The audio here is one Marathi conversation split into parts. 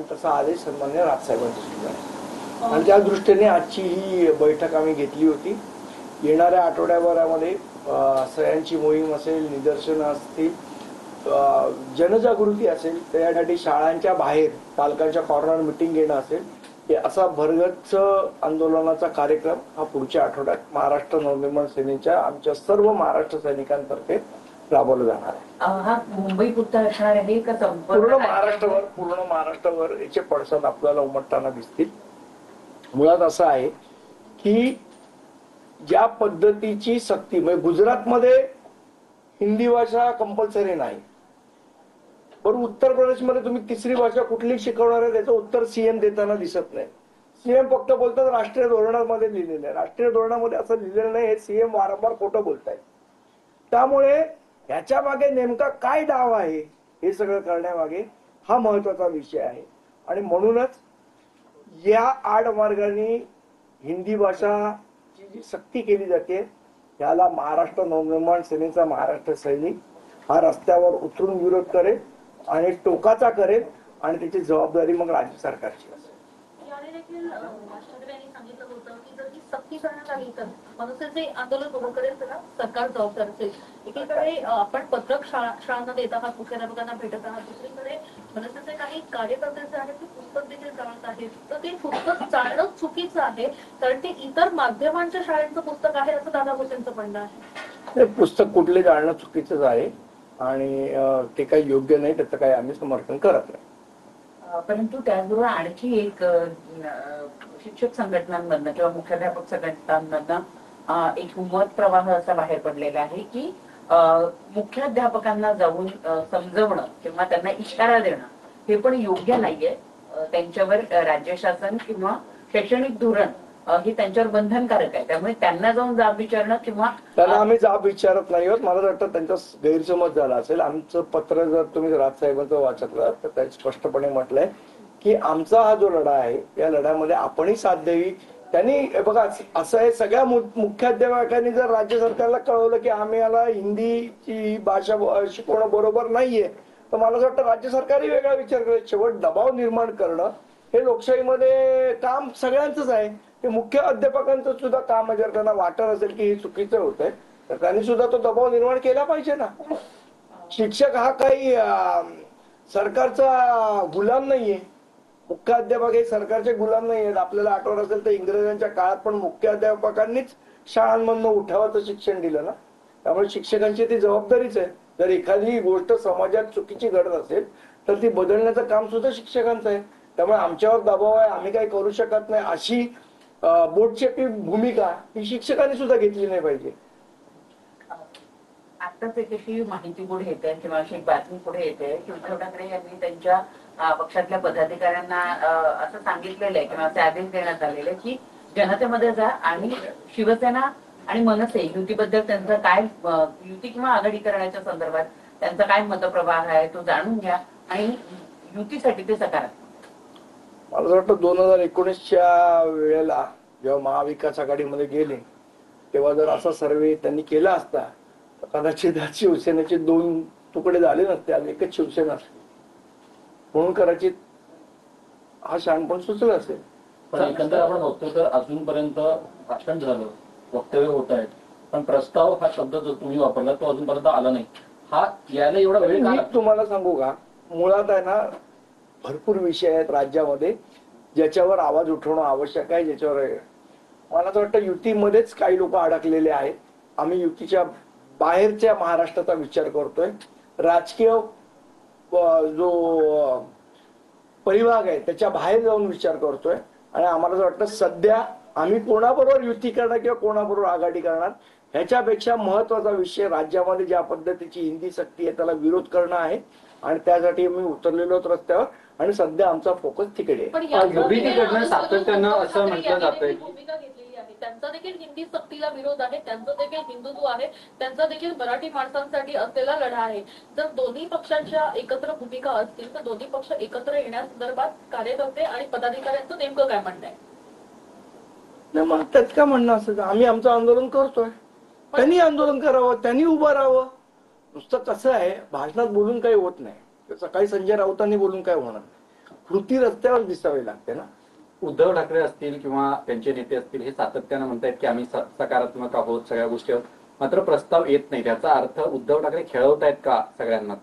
आणि तसा आदेश सन्मान्य राजसाहेबांचा सुद्धा आहे. आणि त्या दृष्टीने आजची ही बैठक आम्ही घेतली होती. येणाऱ्या आठवड्याभरामध्ये सह्यांची मोहीम असेल, निदर्शनं असतील, जनजागृती असेल, त्यासाठी शाळांच्या बाहेर पालकांच्या कॉर्नर मिटिंग घेणं असेल, हे असा भरगच्च आंदोलनाचा कार्यक्रम हा पुढच्या आठवड्यात महाराष्ट्र नवनिर्माण सेनेच्या आमच्या सर्व महाराष्ट्र सैनिकांतर्फे राबवला जाणार आहे. हा मुंबई पुरता असणार आहे का पूर्ण महाराष्ट्रावर याचे पडसाद आपल्याला उमटताना दिसतील. मुळात असं आहे की ज्या पद्धतीची सक्ती, म्हणजे गुजरातमध्ये हिंदी भाषा कंपल्सरी नाही, बरं उत्तर प्रदेशमध्ये तुम्ही तिसरी भाषा कुठली शिकवणार आहे त्याचं उत्तर सीएम देताना दिसत नाही. सीएम फक्त बोलतात राष्ट्रीय धोरणामध्ये लिहिलेलं आहे. राष्ट्रीय धोरणामध्ये असं लिहिलेलं नाही, हे सीएम वारंवार खोटं बोलतायत. त्यामुळे ह्याच्या मागे नेमका काय डाव आहे हे सगळं करण्यामागे हा महत्वाचा विषय आहे. आणि म्हणूनच या आडमार्गाने हिंदी भाषाची जी सक्ती केली जाते याला महाराष्ट्र नवनिर्माण सेनेचा महाराष्ट्र सैनिक हा रस्त्यावर उतरून विरोध करेल आणि टोकाचा करेल आणि त्याची जबाबदारी मग राज्य सरकारची असेल. राष्ट्रपती यांनी सांगितलं होतं की जर ही सक्ती करण्यात आली तर मनसेचे आंदोलन उभं करेल त्याला सरकार जबाबदार असेल. एकीकडे आपण पत्रक शाळांना देत आहात, मुख्याध्यापकांना भेटत आहात, दुसरीकडे मनसेचे काही कार्यकर्ते जे आहेत ते पुस्तक देखील चालत आहेत. तर ते पुस्तक चालणं चुकीचं आहे कारण ते इतर माध्यमांच्या शाळेचं पुस्तक आहे असं दादा भुसेंचं म्हणणं आहे. पुस्तक कुठले जाणं चुकीचंच आहे आणि ते काही योग्य नाही, त्याचं काही आम्ही समर्थन करत नाही. परंतु त्याचबरोबर आणखी एक शिक्षक संघटनांमधनं किंवा मुख्याध्यापक संघटनांमधनं एक मत प्रवाह असा बाहेर पडलेला आहे की मुख्याध्यापकांना जाऊन समजवणं किंवा त्यांना इशारा देणं हे पण योग्य नाहीये. त्यांच्यावर राज्य शासन किंवा शैक्षणिक धोरण ही त्यांच्यावर बंधनकारक आहे. त्यामुळे त्यांना जाऊन जाब विचारणं किंवा त्यांना आम्ही जाब विचारत नाही आहोत. मला वाटतं त्यांचा गैरसमज झाला असेल. आमचं पत्र जर तुम्ही राजसाहेबांचं वाचलं तर त्यात स्पष्टपणे म्हटलंय की आमचा हा जो लढा आहे या लढ्यामध्ये आपणही साथ द्यावी. त्यांनी बघा असं आहे, सगळ्या मुख्याध्यापकांनी जर राज्य सरकारला कळवलं की आम्ही याला हिंदीची भाषा शिकवणं बरोबर नाहीये तर मला असं वाटतं राज्य सरकारही वेगळा विचार करेल. शेवट दबाव निर्माण करणं हे लोकशाहीमध्ये काम सगळ्यांचंच आहे. ते मुख्य अध्यापकांचं सुद्धा काम जर त्यांना वाटत असेल की हे चुकीचं होतंय तर त्यांनी सुद्धा तो दबाव निर्माण केला पाहिजे ना. शिक्षक हा काही सरकारचा गुलाम नाहीये. मुख्य अध्यापक हे सरकारचे गुलाम नाही आहेत. आपल्याला आठवत असेल तर इंग्रजांच्या काळात पण मुख्याध्यापकांनीच शाळांमधनं उठावाचं शिक्षण दिलं ना. त्यामुळे शिक्षकांची ती जबाबदारीच आहे. जर एखादी गोष्ट समाजात चुकीची घडत असेल तर ती बदलण्याचं काम सुद्धा शिक्षकांचं आहे. त्यामुळे आमच्यावर दबाव आहे, आम्ही काही करू शकत नाही अशी बोटचेपी भूमिका ही शिक्षकांनी सुद्धा घेतली नाही पाहिजे. आताच एक अशी माहिती पुढे येते किंवा अशी बातमी पुढे येते की उद्धव ठाकरे यांनी त्यांच्या पक्षातल्या पदाधिकाऱ्यांना असं सांगितलेलं आहे किंवा असे आदेश देण्यात आलेले की जनतेमध्ये जा आणि शिवसेना आणि मनसे युतीबद्दल त्यांचं काय युती किंवा आघाडी करण्याच्या संदर्भात त्यांचा काय मतप्रवाह आहे तो जाणून घ्या आणि युतीसाठी ते सकारात्मक. मला वाटतं 2019च्या वेळेला जेव्हा महाविकास आघाडीमध्ये गेले तेव्हा जर असा सर्वे त्यांनी केला असता तर कदाचित शिवसेनेचे 2 तुकडे झाले नसते, आज एकच शिवसेना असते. म्हणून कदाचित हा शहाणपण सुचलं असेल. पण एकंदर आपण बघतो तर अजूनपर्यंत भाषण झालं, वक्तव्य होत आहेत, पण प्रस्ताव हा शब्द जो तुम्ही वापरला तो अजूनपर्यंत आला नाही. हा यायला एवढा वेळ मी तुम्हाला सांगू का, मुळात आहे ना भरपूर विषय आहेत राज्यामध्ये ज्याच्यावर आवाज उठवणं आवश्यक आहे. ज्याच्यावर मला तर वाटतं युतीमध्येच काही लोक अडकलेले आहेत. आम्ही युतीच्या बाहेरच्या महाराष्ट्राचा विचार करतोय. राजकीय जो परिभाग आहे त्याच्या बाहेर जाऊन विचार करतोय आणि आम्हाला असं वाटतं सध्या आम्ही कोणाबरोबर युती करणार किंवा कोणाबरोबर आघाडी करणार ह्याच्यापेक्षा महत्वाचा विषय राज्यामध्ये ज्या पद्धतीची हिंदी सक्ती आहे त्याला विरोध करणं आहे आणि त्यासाठी आम्ही उतरलेलो आहोत रस्त्यावर आणि सध्या आमचा फोकस तिकडे आहे. सातत्यानं असं म्हटलं जातंय भूमिका घेतलेली आहे. त्यांचा देखील हिंदी सक्तीला विरोध आहे, त्यांचं देखील हिंदुत्व आहे, त्यांचा देखील मराठी माणसांसाठी असलेला लढा आहे. जर दोन्ही पक्षांच्या एकत्र भूमिका असतील तर दोन्ही पक्ष एकत्र येण्यासंदर्भात कार्यकर्ते आणि पदाधिकाऱ्यांचं नेमकं काय म्हणणं आहे? नाही मग त्यात काय म्हणणं असं, आम्ही आमचं आंदोलन करतोय, त्यांनी आंदोलन करावं, त्यांनी उभं राहावं. नुसतं कसं आहे भाषणात बोलून काही होत नाही. सकाळी संजय राऊतांनी बोलून काय होणार नाही. कृती रस्त्यावर दिसावी लागते ना. उद्धव ठाकरे असतील किंवा त्यांचे नेते असतील हे सातत्यानं म्हणतायत की आम्ही सकारात्मक आहोत सगळ्या गोष्टीवर, मात्र प्रस्ताव येत नाही. त्याचा अर्थ उद्धव ठाकरे खेळवतायत का सगळ्यांनाच?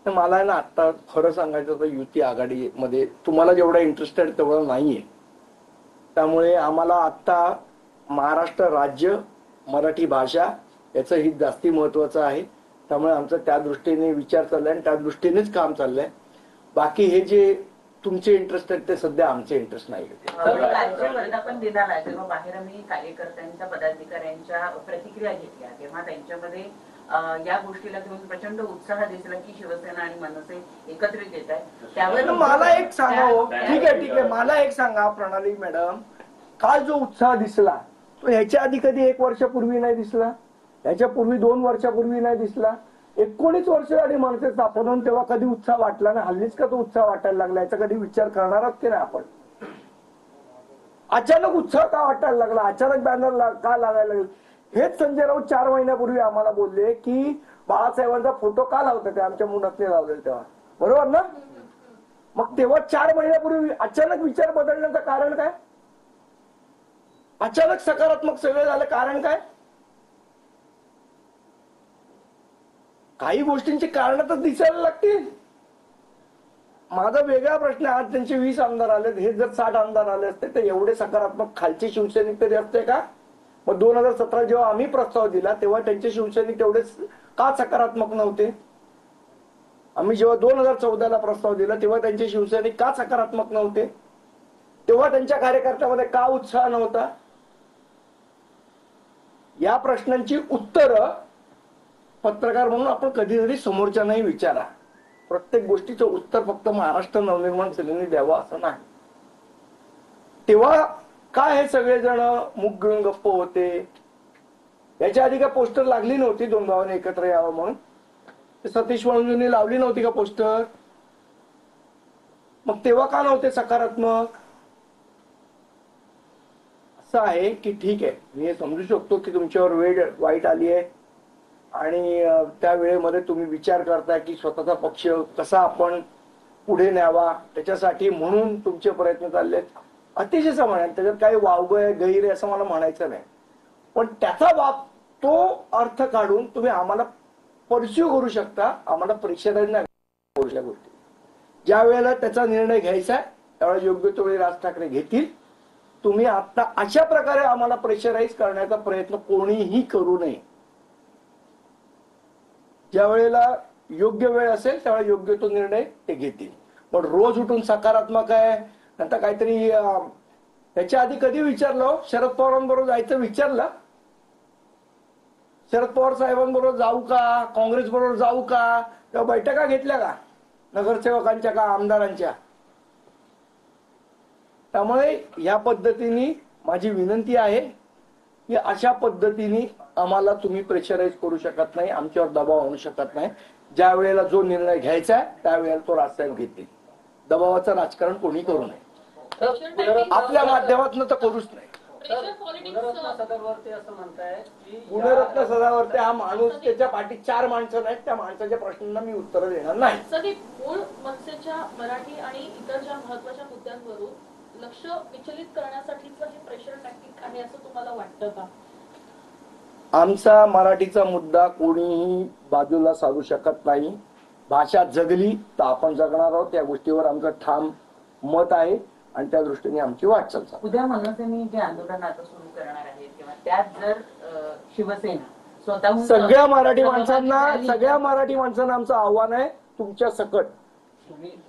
तर मला आहे ना आता खरं सांगायचं तर युती आघाडीमध्ये तुम्हाला जेवढा इंटरेस्टेड तेवढं नाहीये. त्यामुळे आम्हाला आता महाराष्ट्र राज्य, मराठी भाषा याचं हित जास्ती महत्वाचं आहे. त्यामुळे आमचं त्या दृष्टीने विचार चाललाय आणि त्या दृष्टीनेच काम चाललंय. बाकी हे जे तुमचे इंटरेस्ट आहेत ते सध्या आमचे इंटरेस्ट नाही. कालच्या वर्धापन दिनाला जेव्हा बाहेर आम्ही कार्यकर्त्यांच्या पदाधिकाऱ्यांच्या प्रतिक्रिया घेतल्या तेव्हा त्यांच्यामध्ये या गोष्टीला घेऊन प्रचंड उत्साह दिसला की शिवसेना आणि मनसे एकत्रित येत आहे. त्यावर मला एक सांगा, ठीक आहे, मला एक सांगा प्रणाली मॅडम, काल जो उत्साह दिसला तो ह्याच्या आधी कधी 1 वर्षापूर्वी नाही दिसला, ह्याच्या पूर्वी 2 वर्षापूर्वी नाही दिसला. 19 वर्ष झाली मनसे स्थापन, तेव्हा कधी उत्साह वाटला नाही. हल्लीच का तो उत्साह वाटायला लागला याचा कधी विचार करणारच की नाही आपण? अचानक उत्साह का वाटायला लागला, अचानक बॅनर का लागायला लागले? हेच संजय राऊत 4 महिन्यापूर्वी आम्हाला बोलले की बाळासाहेबांचा फोटो का लावतात, ते आमच्या मुलातले लावले तेव्हा, बरोबर ना? मग तेव्हा 4 महिन्यापूर्वी अचानक विचार बदलण्याचं कारण काय? अचानक सकारात्मक सगळे झाले, कारण काय? काही गोष्टींची कारण तर दिसायला लागतील. माझा वेगळा प्रश्न आहे, आज त्यांचे 20 आमदार आले, हे जर 60 आमदार आले असते तर एवढे सकारात्मक खालचे शिवसैनिक तरी असते का? मग 2017 जेव्हा आम्ही प्रस्ताव दिला तेव्हा त्यांचे शिवसैनिक तेवढेच का सकारात्मक नव्हते? आम्ही जेव्हा 2014ला प्रस्ताव दिला तेव्हा त्यांचे शिवसैनिक का सकारात्मक नव्हते? तेव्हा त्यांच्या कार्यकर्त्यामध्ये का उत्साह नव्हता? या प्रश्नांची उत्तरं पत्रकार म्हणून आपण कधीतरी समोरच्यांनाही विचारा. प्रत्येक गोष्टीचं उत्तर फक्त महाराष्ट्र नवनिर्माण सेनेने द्यावं असं नाही. तेव्हा काय हे सगळेजण मुख घेऊन गप्प होते? याच्या आधी काय पोस्टर लागली नव्हती 2 भावांनी एकत्र यावं म्हणून? सतीश वाळुंजेंनी लावली नव्हती का पोस्टर? मग तेव्हा का नव्हते सकारात्मक? असं आहे की ठीक आहे, मी हे समजू शकतो की तुमच्यावर वेळ वाईट आली आहे आणि त्या वेळेमध्ये तुम्ही विचार करताय की स्वतःचा पक्ष कसा आपण पुढे न्यावा, त्याच्यासाठी म्हणून तुमचे प्रयत्न चाललेत. अतिशय समान, त्याच्यात काही वावगं आहे, गैर आहे असं मला म्हणायचं नाही. पण त्याचा तो अर्थ काढून तुम्ही आम्हाला परस्यू करू शकता, आम्हाला प्रेशराईज नाही करू शकता गोष्टी. ज्या वेळेला त्याचा निर्णय घ्यायचा आहे त्यावेळेला योग्य तो वेळी राज ठाकरे घेतील. तुम्ही आता अशा प्रकारे आम्हाला प्रेशराईज करण्याचा प्रयत्न कोणीही करू नये. ज्या वेळेला योग्य वेळ असेल त्यावेळेला योग्य तो निर्णय ते घेतील. पण रोज उठून सकारात्मक आहे नंतर काहीतरी त्याच्या आधी कधी विचारलं? शरद पवारांबरोबर जायचं विचारलं? शरद पवार साहेबांबरोबर जाऊ का, काँग्रेस बरोबर जाऊ का, तेव्हा बैठका घेतल्या का नगरसेवकांच्या का आमदारांच्या? त्यामुळे या पद्धतीने माझी विनंती आहे की अशा पद्धतीने आम्हाला तुम्ही प्रेशराईज करू शकत नाही, आमच्यावर दबाव आणू शकत नाही. ज्या वेळेला जो निर्णय घ्यायचा आहे त्यावेळेला तो राजसाहेब घेतील. दबावाचं राजकारण कोणी करू नये, आपल्या माध्यमातून तर करूच नाही. गुणरत्न सदावर्ते हा माणूस, त्याच्या पाठी 4 माणसं नाहीत, त्या माणसाच्या प्रश्नांना मी उत्तर देणार नाही. मूळ मनसेच्या मराठी आणि इतर ज्या महत्वाच्या मुद्द्यांवरून लक्ष विचलित करण्यासाठीच हे प्रेशर टॅक्टिक आहे असं तुम्हाला वाटतं का? आमचा मराठीचा मुद्दा कोणीही बाजूला सारू शकत नाही. भाषा जगली तर आपण जगणार आहोत, या गोष्टीवर आमचं ठाम मत आहे आणि त्या दृष्टीने आमची वाटचाल चालू आहे. उद्या मनसेने जे आंदोलन आता सुरू करणार आहे किंवा त्यात जर शिवसेना स्वतःहून सगळ्या मराठी माणसांना आमचं आव्हान आहे तुमच्या सकट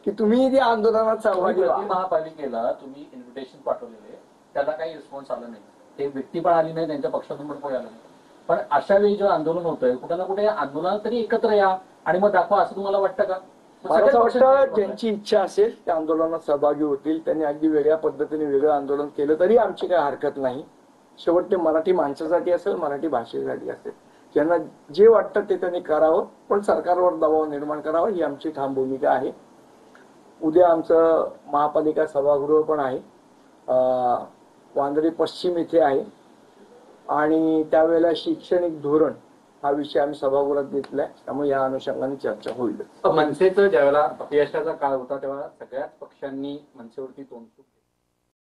की तुम्ही त्या आंदोलनात सहभागी व्हा. महापालिकेला तुम्ही इन्व्हिटेशन पाठवलेले, त्याला काही रिस्पॉन्स आला नाही, ते व्यक्ती पण आली नाही, त्यांच्या पक्षातून पण कोणी आलं नाही. पण अशा वेळी जे आंदोलन होतंय कुठे ना कुठे आंदोलनात तरी एकत्र या आणि मग दाखवा असं तुम्हाला वाटतं का? मला असं वाटतं ज्यांची इच्छा असेल त्या आंदोलनात सहभागी होतील. त्यांनी अगदी वेगळ्या पद्धतीने वेगळं आंदोलन केलं तरी आमची काही हरकत नाही. शेवट ते मराठी माणसासाठी असेल, मराठी भाषेसाठी असेल, ज्यांना जे वाटतं ते त्यांनी करावं, पण सरकारवर दबाव निर्माण करावा ही आमची ठाम भूमिका आहे. उद्या आमचं महापालिका सभागृह पण आहे, वांद्रे पश्चिम इथे आहे आणि त्यावेळेला शैक्षणिक धोरण हा विषय आम्ही सभागृहात घेतलाय, त्यामुळे या अनुषंगाने चर्चा होईल. मनसेचं ज्यावेळेला अपयशाचा काळ होता तेव्हा सगळ्याच पक्षांनी मनसेवरती तोंडफूट